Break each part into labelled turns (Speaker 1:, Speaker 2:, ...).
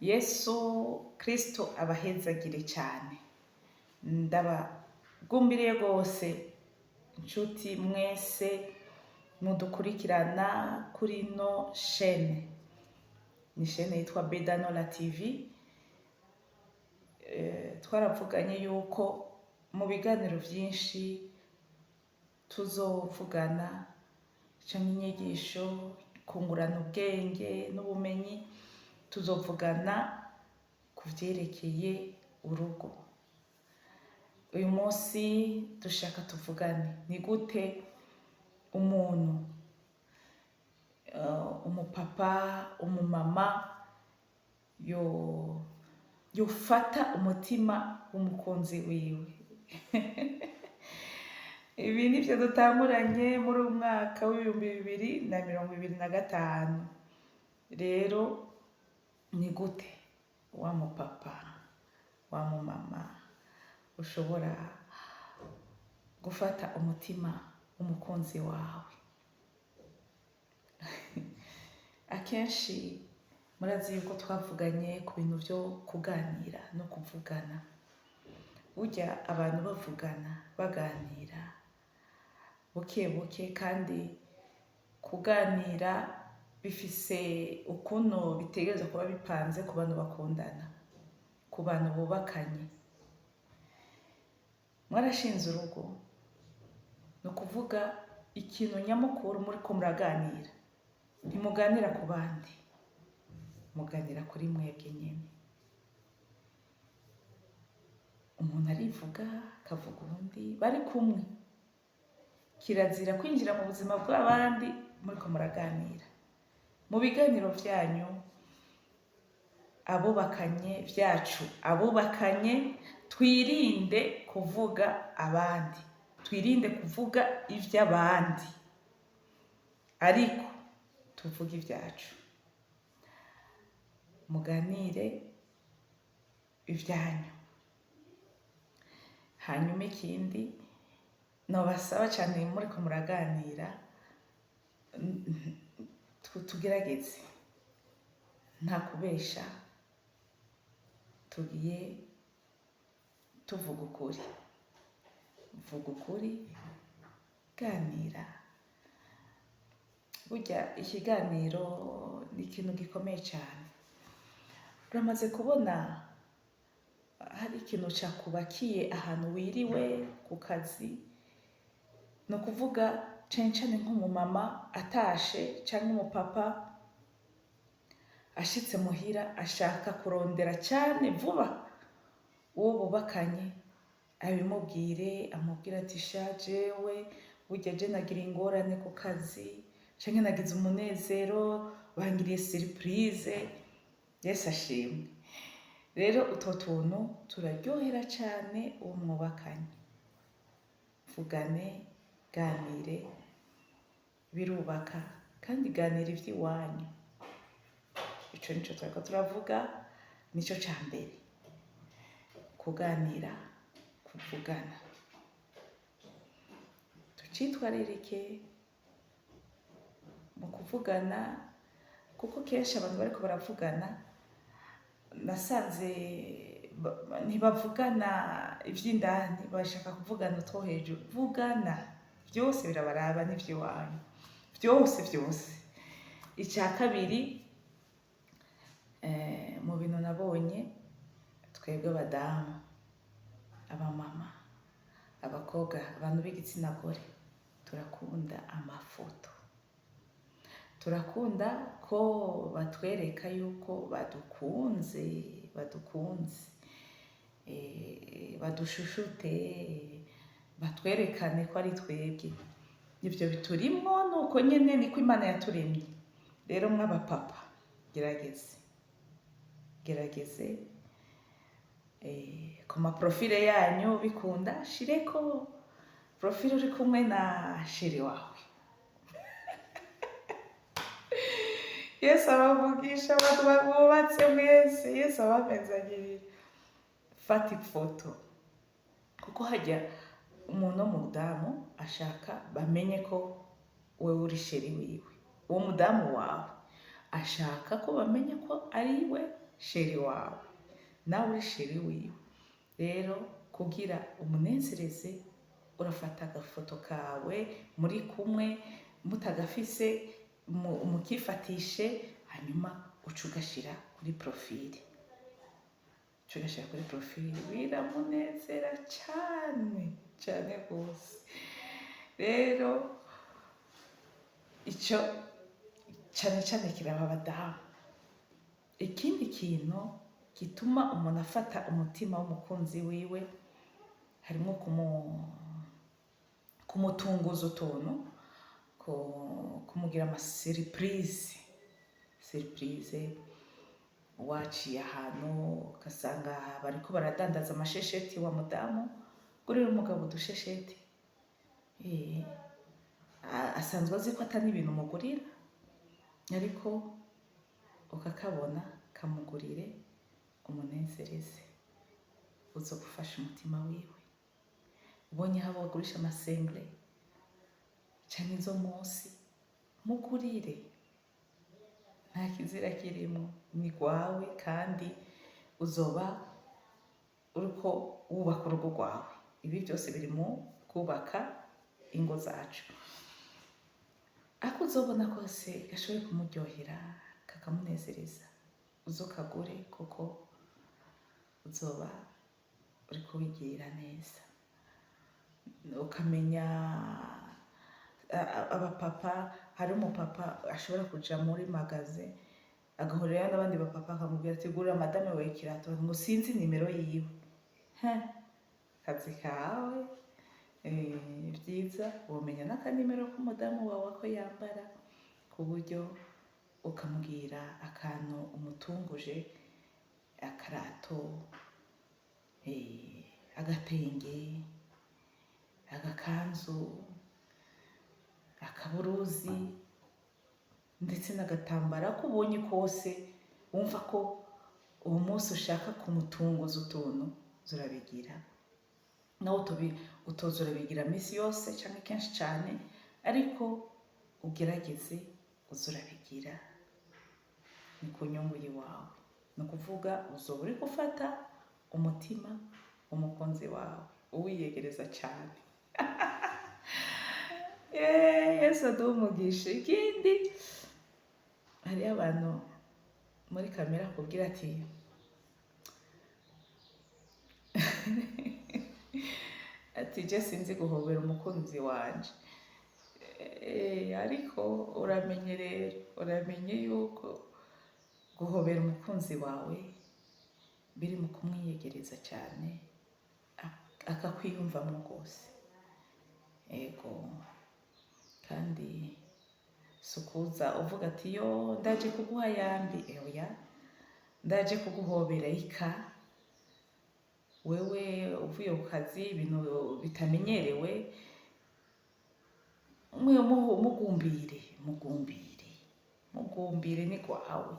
Speaker 1: Yesu Kristo abahezagire cyane. Ndabagumbiriye rwose inshuti mwese mudukurikirana kuri no shene. Ni shene yitwa Bedanola TV. Twaravuganye yuko mu biganiro byinshi tuzovugana cyangwa inyigisho, kungurana ubwenge n'ubumenyi, tuzovugana ku byerekeye urugo. Uyu munsi dushaka tuvugane ni gute umuntu, umupapa, umumama yofata umutima w'umukunzi wiwe. Ibi nivyo dutanguranye muri uyu mwaka w'2025. Rero ni gute wa mupapa, wa mumama ushobora gufata umutima w'umukunzi wawe? Akenshi murazi yuko twavuganye ku bintu byo kuganira no kuvugana. Burya abantu bavugana baganira buke buke, kandi kuganira bifise ukuntu bitegereza kuba bipanze ku bantu bakundana, ku bantu bubakanye. Mwarashinze urugo, ni ukuvuga ikintu nyamukuru muri ko muraganira. Ntimuganira ku bandi, muganira kuri mwebwe nyine. Umuntu arivuga akavuga ubundi, bari kumwe. Kirazira kwinjira mu buzima bw'abandi muri ko muraganira. Mu biganiro byanyu abubakanye twirinde kuvuga abandi, twirinde kuvuga iby'abandi, ariko tuvuge ibyacu. Muganire ibyanyu. Hanyuma ikindi nobasaba cyane muri ko muraganira, tugerageze nta kubesha, tugiye tuvuga ukuri. Vuga ukuri, ganira. Burya ikiganiro ni ikintu gikomeye cyane. Uramaze kubona hari ikintu cyakubakiye ahantu wiriwe ku kazi, ni ukuvuga cane nk'umumama atashe cyangwa umupapa ashitse muhira ashaka kurondera cyane vuba uwo bubakanye, abimubwire, amubwira ati sha jewe burya je nagira ingorane ku kazi, canke nagize umunezero, bangiriye surprise. Yesu ashimwe. Rero utwo tuntu turaryohera cyane uwo mwubakanye. Vugane, ganire, birubaka, kandi ganira iby'iwanyu. Ico nico turiko turavuga, nico ca mbere. Kuganira, kuvugana. Tucitwararike mu kuvugana, kuko kenshi abantu bariko baravugana nasanze ntibavugana iby'indani, bashaka kuvugana utwo hejuru. Vugana byose birabaraba n'iby'iwanyu, byose. Icya kabiri, mu bintu nabonye, twebwe abadamu, abamama, abakobwa, abantu b'igitsina gore, turakunda amafoto. Turakunda ko batwereka yuko badukunze, badushushute, batwerekane ko ari twebwe. Ibyo biturimwo, nuko nyene niko Imana yaturemye. Rero mw'abapapa, gerageze ku maprofile yanyu bikunda, shireko profile uri kumwe na sheri wawe. Yesu abavugisha abantu bubatse mwese, Yesu abamezagirira. Fata ifoto, kuko hajya umuntu w'umudamu ashaka bamenye ko wewe uri sheri wiwe. Uwo mudamu wawe ashaka ko bamenya ko ari we sheri wawe, nawe uri sheri wiwe. Rero kugira umunezereze urafata agafoto kawe muri kumwe mutagafise mukifatishe, hanyuma uca ugashira kuri profile, biramunezera cyane cyane rwose. Rero icyo cyane cyane kiraba abadamu. Ikindi kintu gituma umuntu afata umutima w'umukunzi wiwe harimo kumutunguza utuntu, kumugira surprise. Waciye ahantu ugasanga bariko baradandaza amashesheti wa mudamu, gurira umugabo udushesheti, asanzwe azi ko atari ibintu umugurira, ariko ukakabona kamugurire, umunezereze, uzogufasha umutima wiwe. Ubonye aho bagurisha amasengre canke izo munsi, mugurire, nta kizira kirimo, ni rwawe kandi uzoba uriko wubaka urugo rwawe. Ibi byose biri mu kubaka ingo zacu. Ako uzobona kose gashoboye kumuryohera kakamunezereza, uzokagure, kuko uzoba uriko wigirira neza. Ukamenya abapapa, hari umupapa ashobora kuja muri magaze agahurira n'abandi bapapa akamubwira ati gurira madame wawe ikirato, ngo sinzi nimero yiwe. Kazi kawe. Byiza womenya n'akanimero k'umudamu wawe ko yambara, ku buryo ukamubwira akantu umutunguje, akarato, agatenge, agakanzu, akaburuzi, ndetse n'agatambara ko ubonye kose wumva ko uwo munsi ushaka kumutunguza utuntu, zurabigira. Nawe utoza urabigira misi yose cyangwa kenshi cyane, ariko ugerageze uzurabigira, ni ku nyungu yiwawe. Ni ukuvuga uzoba uri gufata umutima umukunzi wawe, uwiyegereza cyane. Yesu aduhe umugisha. Ikindi, hariyo abantu muri kamera akubwira ati je sinzi guhobera umukunzi wanje. Ariko uramenye yuko guhobera umukunzi wawe biri mu kumwiyegereza cyane, akakwiyumvamo rwose. Ego, kandi sukuza uvuga ati yo ndaje kuguha yambi, oya, ndaje kuguhobera ika. Wewe uvuye ku kazi, ibintu bitamenyerewe, mugumbire ni kwawe.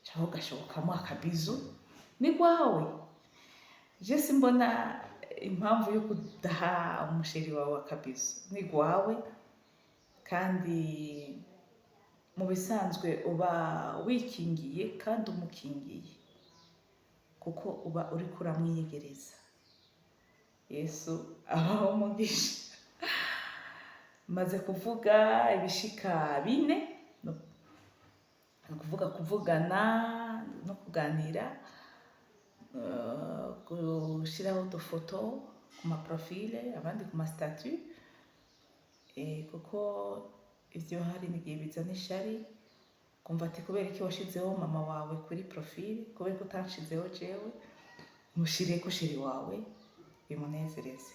Speaker 1: Cyangwa ugashobokamo akabizu, ni kwawe. Je simbona impamvu yo kudaha umusheri wawe akabizu, ni kwawe. Kandi mu bisanzwe uba wikingiye kandi umukingiye, kuko uba uri kuramwiyegereza. Yesu abaho umugisha. Maze kuvuga ibishika 4, kuvuga kuvugana no kuganira, gushiraho udufoto ku maprofile, abandi ku mastatut, kuko ivyo hari n'igihe bizana ishari, kumva ati kubera iki washizeho mama wawe kuri profile, kubera ko utanshizeho jewe. Mushire ko sheri wawe bimunezereze.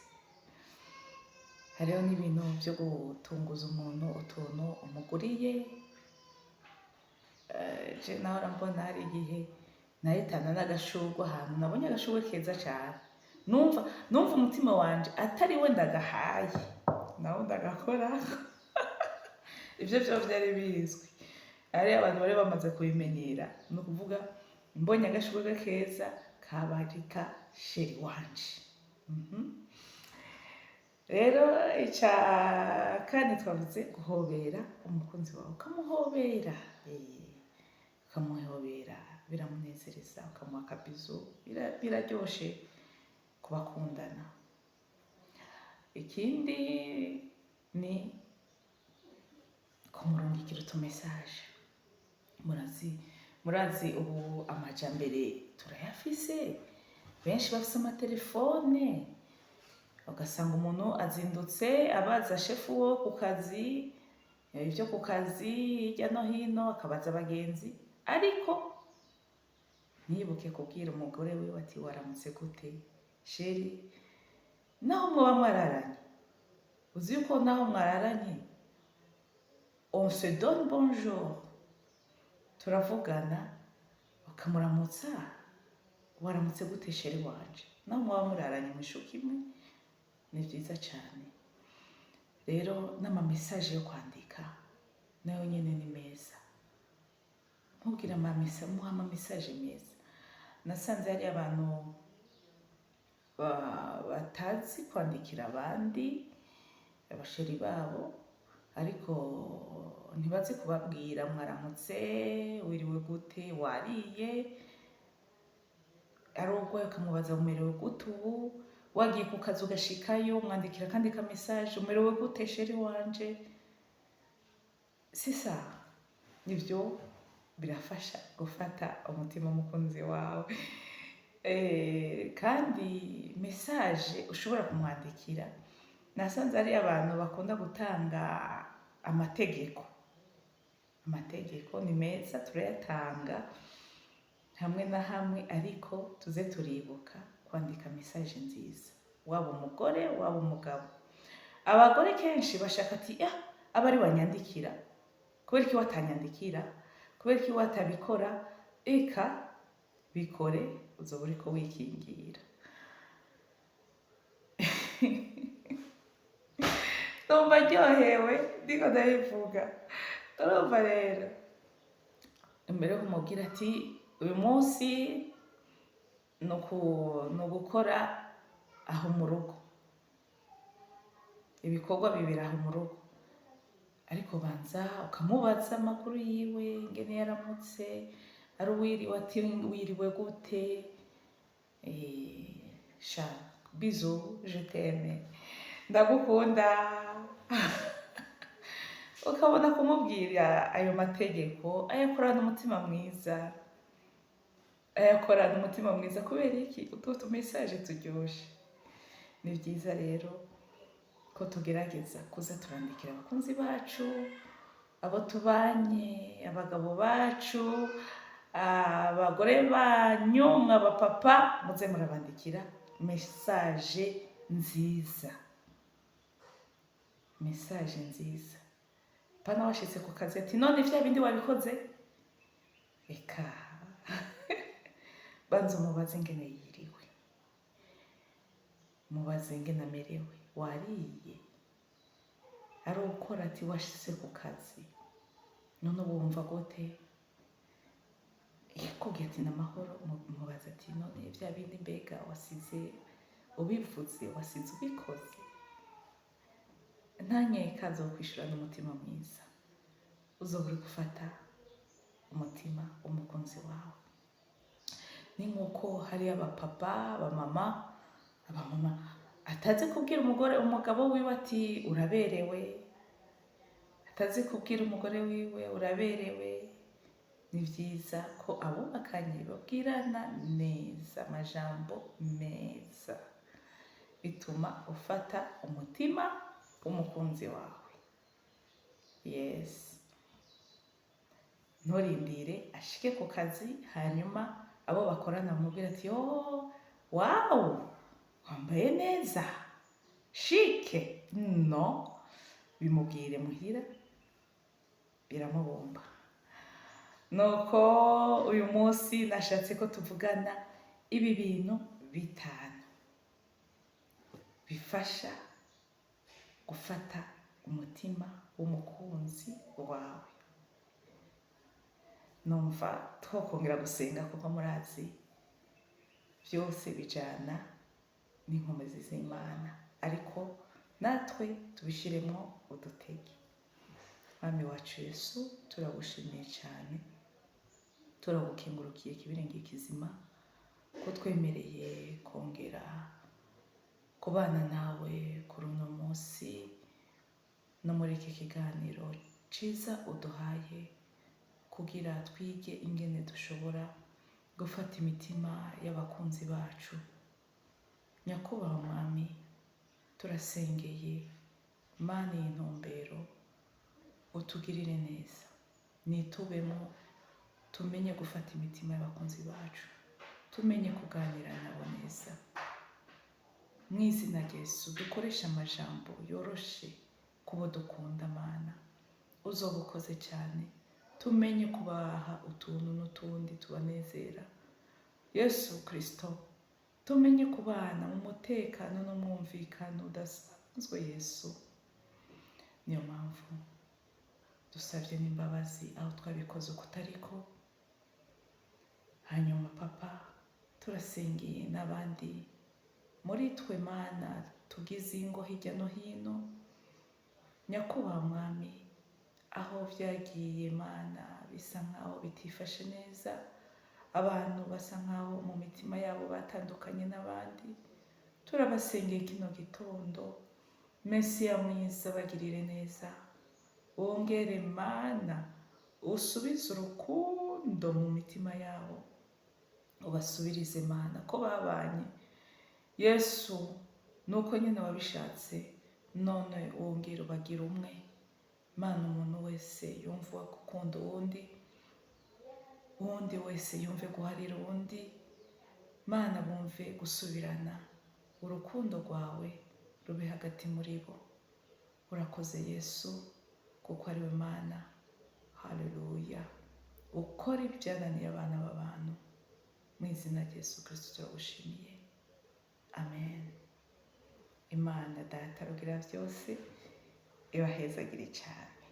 Speaker 1: Hariho n'ibintu byo gutunguza umuntu, utuntu umuguriye. Je nawe mbona hari igihe nahitana n'agashurwe ahantu, nabonye agashurwe keza cyane, numva umutima wanje atari we ndagahaye, nawe ndagakora. Ibyo byo byari bizwi, ari abantu bari bamaze kubimenyera. Ni ukuvuga mbonye agashurwe keza kabarika sheri wanje. Rero icya kane twavuze guhobera umukunzi wawe, ukamuhobera, biramunezereza, ukamuha akabizu, biraryoshe kubakundana. Ikindi ni kumurungikira utumesaje. Murazi ubu amajambere turayafise, benshi bafise amatelefone, ugasanga umuntu azindutse abaza shefu wo ku kazi, ibyo ku kazi hirya no hino, akabaza abagenzi, ariko ntiyibuke kubwira umugore wiwe ati waramutse gute sheri, naho muba mwararanye. Uzi yuko naho mwararanye on se donne bonjour, turavugana, ukamuramutsa, waramutse gute sheri wanje, naho muba muraranye mu ishuka imwe. Ni byiza cyane rero, n'amamesaje yo kwandika nayo nyine ni meza. Ntubwire muha amamesaje meza. Nasanze hari abantu batazi kwandikira abandi, abasheri babo, ariko ntibazi kubabwira mwaramutse, wiriwe gute, wariye, ari urwaye ukamubaza umerewe gute ubu, wagiye ku kazi ugashikayo mwandikira kandi ka message, umerewe gute sheri wanje. Sisa nivyo birafasha gufata umutima w'umukunzi wawe. Kandi message ushobora kumwandikira, nasanze ari abantu bakunda gutanga amategeko ni meza, turayatanga hamwe na hamwe, ariko tuze turibuka kwandika message nziza, waba umugore waba umugabo. Abagore kenshi bashaka ati aba ari wanyandikira, kubera iki watanyandikira, kubera iki watabikora. Eka bikore, uzoba uriko wikingira. Ndumva ryohewe ndiko ndabivuga. Urumva rero, imbere yo kumubwira ati uyu munsi ni ugukora aho mu rugo, ibikorwa bibiri aho mu rugo, ariko banza ukamubaza amakuru yiwe, ingene yaramutse, ari uwiriwe ati wiriwe gute, sha bizu, je t'aime, ndagukunda. Ukabona kumubwira ayo mategeko, ayakorana umutima mwiza, kubera iki? Utu tumesaje turyoshe. Ni byiza rero ko tugerageza kuza turandikira abakunzi bacu, abo tubanye, abagabo bacu, abagore banyu, abapapa, muze murabandikira message nziza. Message nziza, pana washitse ku kazi ati none vya bindi wabikoze. Eka banza umubaze ingene yiriwe, mubaze ingene amerewe, wariye, ari ukora ati washitse ku kazi, none ubu wumva gute, yakubwiye ati n'amahoro, mubaze ati none vya bindi mbega wasize ubivuze, wasize ubikoze. Ntanyeka azokwishura n'umutima mwiza, uzoba uri gufata umutima w'umukunzi wawe. Ni nk'uko hari abapapa, abamama atazi kubwira umugabo wiwe ati uraberewe, atazi kubwira umugore wiwe uraberewe. Ni byiza ko abubakanye babwirana neza, amajambo meza, bituma ufata umutima w'umukunzi wawe. Yes, nturindire ashike ku kazi hanyuma abo bakorana bamubwira ati wow, wambaye neza, shike. No, bimubwire muhira, biramubomba. Nuko uyu munsi nashatse ko tuvugana ibi bintu 5 bifasha gufata umutima w'umukunzi wawe. Numva twokongera gusenga, kuko murazi byose bijana n'inkomezi z'Imana, ariko natwe tubishiremo udutege. Mwami wacu Yesu, turagushimiye cyane turagukengurukiye kibirenge kizima ko twemereye kongera kubana nawe kuri uno munsi no muri iki kiganiro ciza uduhaye kugira twige ingene dushobora gufata imitima y'abakunzi bacu. Nyakubahwa Mwami, turasengeye Mana y'intumbero, utugirire neza, nitubemo tumenye gufata imitima y'abakunzi bacu, tumenye kuganira nabo neza. Mu izina rya Yesu dukoresha amajambo yoroshe kubo dukunda. Mana, uzoba ukoze cyane, tumenye kubaha utuntu n'utundi tubanezera. Yesu Kristo, tumenye kubana mu mutekano no mwumvikano udasanzwe. Yesu, niyo mpamvu dusabye n'imbabazi aho twabikoze ukutariko. Hanyuma Papa, turasengeye n'abandi muri twe Mana tugize ingo hirya no hino. Nyakubahwa Mwami, aho vyagiye Mana bisa nkaho bitifashe neza, abantu basa nkaho mu mitima yabo batandukanye n'abandi, turabasengeye kino gitondo. Mesiya mwiza, bagirire neza, wongere Mana usubize urukundo mu mitima yabo, ubasubirize Mana ko babanye. Yesu, nuko nyine wabishatse, none wongere ubagira umwe. Mana, umuntu wese yumva gukunda uwundi wese yumve guharira uwundi. Mana, bumve gusubirana, urukundo rwawe rube hagati muri bo. Urakoze Yesu, kuko ari we Mana. Haleluya. Ukora ibyananiye abana b'abantu. Mu izina rya Yesu Kristo turagushimiye. Amen. Imana Data rugira byose ibahezagire cyane.